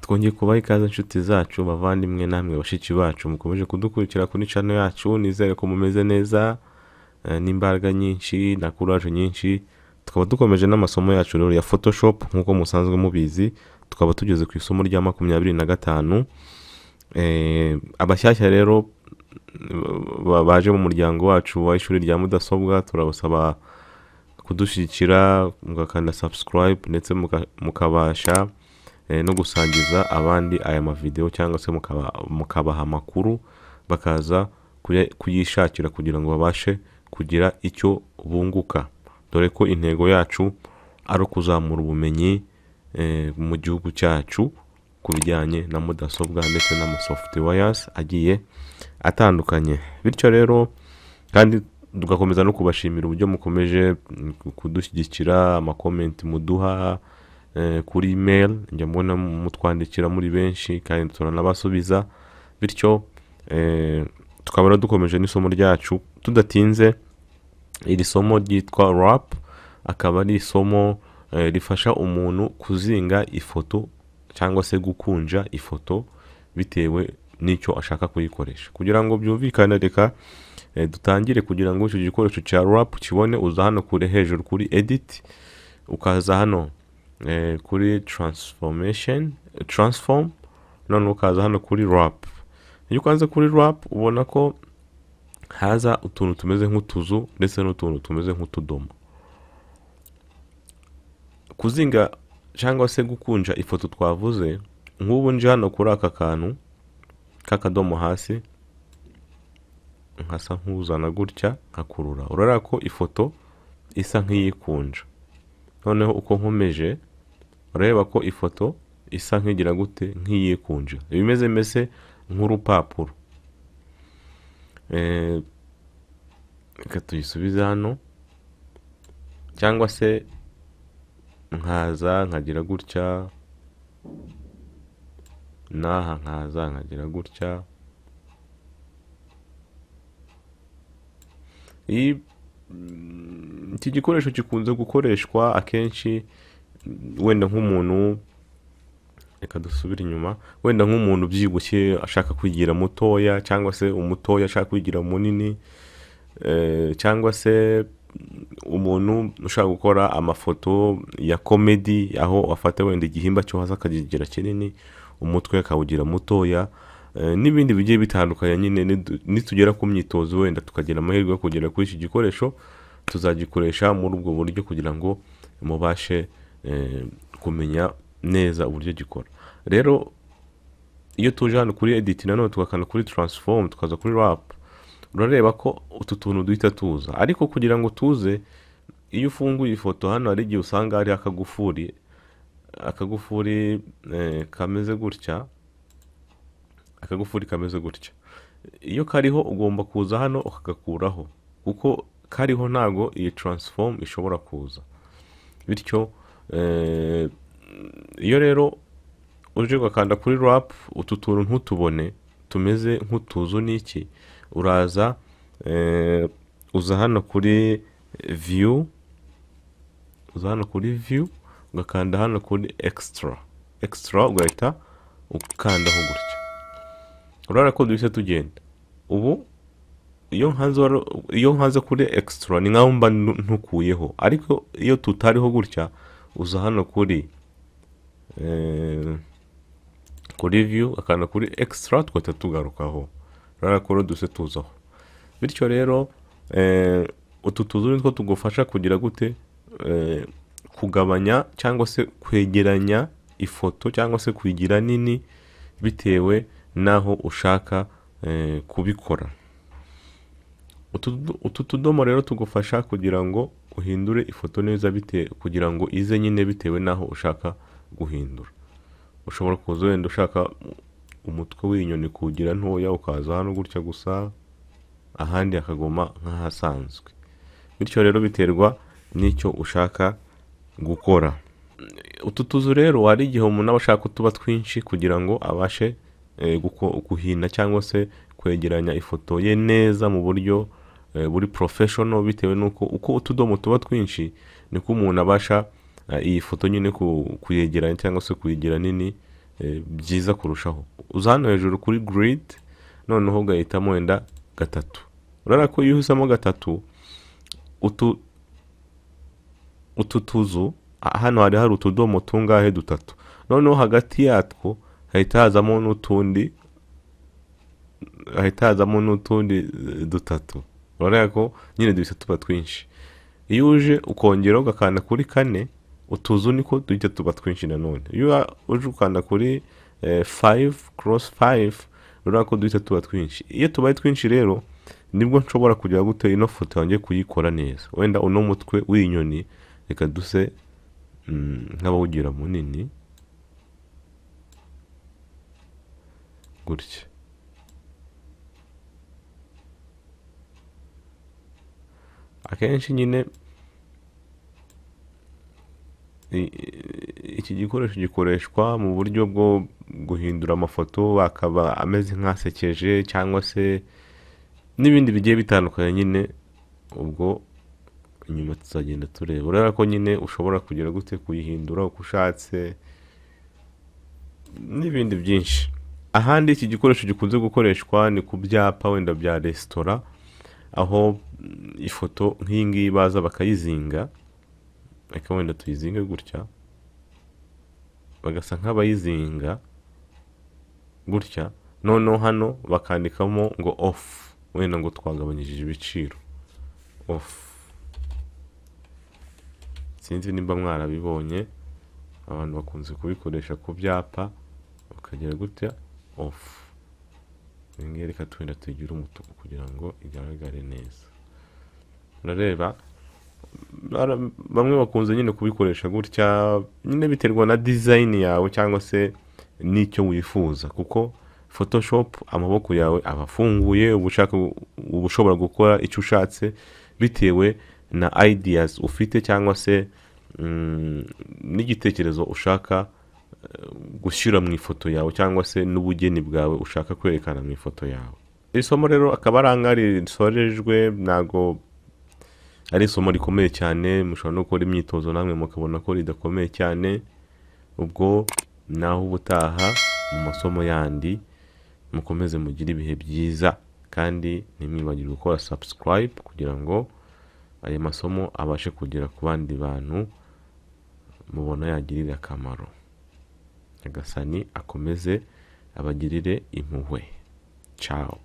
twongeye kubaha ikaze inshuti zacu bavandimwe namwe bashiki bacu mukomeje kudukurikira kuri channel yacu. Nizere ko mumeze neza n'imbaraga nyinshi na courage nyinshi. Tukaba dukomeje n'amasomo yacu rero ya Photoshop nkuko musanzwe mubizi. Tukaba tugeze ku isomo rya 25. Abashyashya rero baje mu muryango wacu wa ishuri rya mudasobwa, turabasaba kudushyigikira mugakanda subscribe ndetse mukabasha no gusangiza abandi aya mavideo cyangwa se mukabaha amakuru bakaza kuyishakira kugira ngo babashe kugira icyo bunguka, dore ko intego yacu ari kuzamura ubumenyi mu gihugu cyacu ku bijyanye na mudasobwa ndetse n'amasoftwares agiye atandukanye. Bityo rero kandi tugakomeza no kubashimira uburyo mukomeje kudushyigikira, amakomenti muduha kuri email, njya mbona mutwandikira muri benshi kandi turanabasubiza. Bityo tukaba dukomeje n'isomo ryacu tudatinze. Iri somo ryitwa wrap, akaba ari isomo rifasha umuntu kuzinga ifoto cyangwa se gukunja ifoto bitewe n'icyo ashaka kuyikoresha. Kugira ngo byumvikane, reka dutangire. Kugira ngo icyo gikoresho cya wrap kibone, uza hano kuri hejuru kuri edit, ukaza hano kuri transform, none ukaza hano kuri wrap. Iyo ukanze kuri wrap ubona ko haza utuntu tumeze nk'utuzu ndetse n'utuntu tumeze nk'utudomo. Kuzinga cyangwa se gukunja ifoto twavuze, nk'ubu nje hano kuri aka kantu k'akadomo hasi, nkasa nk'uzana gutya nkakurura, urareba ko ifoto isa nk'iyikunja. Noneho uko nkomeje urareba ko ifoto isa nk'igira gute, nk'iyikunja, ibimeze mese nk'urupapuro. Reka tuyisubize hano, cyangwa se nkaza nkagira gutya, naha nkaza nkagira gutya. Iki gikoresho gikunze gukoreshwa akenshi wenda nk'umuntu, reka dusubire inyuma, wenda nk'umuntu byibushye ashaka kwigira mutoya, cyangwa se umutoya ashaka kwigira munini, cyangwa se umuntu ushaka gukora amafoto ya comedy, aho afata wenda igihimba cyo hasi akagigira kinini, umutwe akawugira mutoya, n'ibindi bigiye bitandukanye. Nyine nitugera ku myitozo wenda tukagira amahirwe yo kugera kuri iki gikoresho, tuzagikoresha muri ubwo buryo kugira ngo mubashe kumenya neza uburyo gikora. Rero iyo tuje hano kuri edit nanone tugakanda kuri transform tukaza kuri wrap, urareba ko utu tuntu duhita tuza. Ariko kugira ngo tuze, iyo ufunguye ifoto hano hari igihe usanga hari akagufuri kameze gutya, iyo kariho ugomba kuza hano ukagakuraho, kuko kariho ntago iyi transform ishobora kuza. Bityo iyo rero uje ugakanda kuri wrap, utu tuntu ntutubone tumeze nk'utuzu n'iki, uraza uza hano kuri view, ugakanda hano kuri extra, ugahita ukandaho gutya. Urabona ko duhise tugenda. Ubu iyo nkaze kuri extra ni nkaho mba ntukuyeho, ariko iyo tutariho gutya uza hano kuri view, akanda kuri extra, twahita tugarukaho. Urabona ko duse tuzaho. Bityo rero utu tuzu nitwo tugufasha kugira gute, kugabanya cyangwa se kwegeranya ifoto cyangwa se kuyigira nini bitewe naho ushaka kubikora. Utu tudomo rero tugufasha kugira ngo uhindure ifoto neza kugira ngo ize nyine bitewe naho ushaka guhindura. Ushobora kuza wenda ushaka umutwe w'inyoni kugira ntoya, ukaza hano gutya gusa, ahandi akagoma nk'ahasanzwe. Bityo rero biterwa n'icyo ushaka gukora. Utu tuzu rero hari igihe umuntu aba ashaka tuba twinshi kugira ngo abashe guhina cyangwa se kwegeranya ifoto ye neza mu buryo buri professional, bitewe nuko uko utudomo tuba twinshi niko umuntu abasha iyi foto nyine kuyegeranya cyangwa se kuyigira nini byiza kurushaho. Uza hano hejuru kuri grid, noneho ugahitamo wenda 3. Urabona ko iyo uhisemo 3, utu tuzu hano hari utudomo tungahe 3, noneho hagati yatwo hahita hazamo n'utundi 3. Urabona ko nyine duhita tuba twinshi. Iyo uje ukongera ugakanda kuri 4, utuzu niko duhita tuba twinshi nanone. Iyo uje ukanda kuri 5 cross 5, urabona ko duhita tuba twinshi. Iyo tubaye twinshi rero nibwo nshobora kugira gute ino foto yanjye kuyikora neza. Wenda uno mutwe w'inyoni reka duse nk'abawugira munini gutya. Akenshi nyine iki gikoresho gikoreshwa mu buryo bwo guhindura amafoto akaba ameze nk'asekeje cyangwa se n'ibindi bigiye bitandukanye nyine. Ubwo inyuma tuzagenda tureba. Urabona ko nyine ushobora kugira gute kuyihindura uko ushatse n'ibindi byinshi. Ahandi iki gikoresho gikunze gukoreshwa ni ku byapa wenda bya resitora, aho ifoto nk'iyi ngiyi baza bakayizinga, reka wenda tuyizinge gutya, bagasa nk'abayizinga gutya, noneho hano bakandikamo ngo off, wenda ngo twagabanyije ibiciro, off. Sinzi nimba mwarabibonye, abantu bakunze kubikoresha ku byapa bakagira gutya off. Ngiye reka twenda tugira umutuku kugira ngo igaragare neza. Urareba bamwe bakunze nyine kubikoresha gutya, nyine biterwa na design yawe cyangwa se n'icyo wifuza, kuko Photoshop amaboko yawe abafunguye, ubushobora gukora icyo ushatse bitewe na ideas ufite cyangwa se n'igitekerezo ushaka gushyira mu ifoto yawe cyangwa se n'ubugeni bwawe ushaka kwerekana mu ifoto yawe. Isomo rero akaba arangari risorejwe, ntago ari isomo rikomeye cyane, mushobora no gukora imyitozo namwe mukabona ko ridakomeye cyane. Ubwo naho ubutaha mu masomo yandi, mukomeze mugire ibihe byiza kandi ntimwibagirwe gukora subscribe kugira ngo aya masomo abashe kugera ku bandi bantu mubona yagirira akamaro. Nyagasani akomeze abagirire impuhwe. Ciao.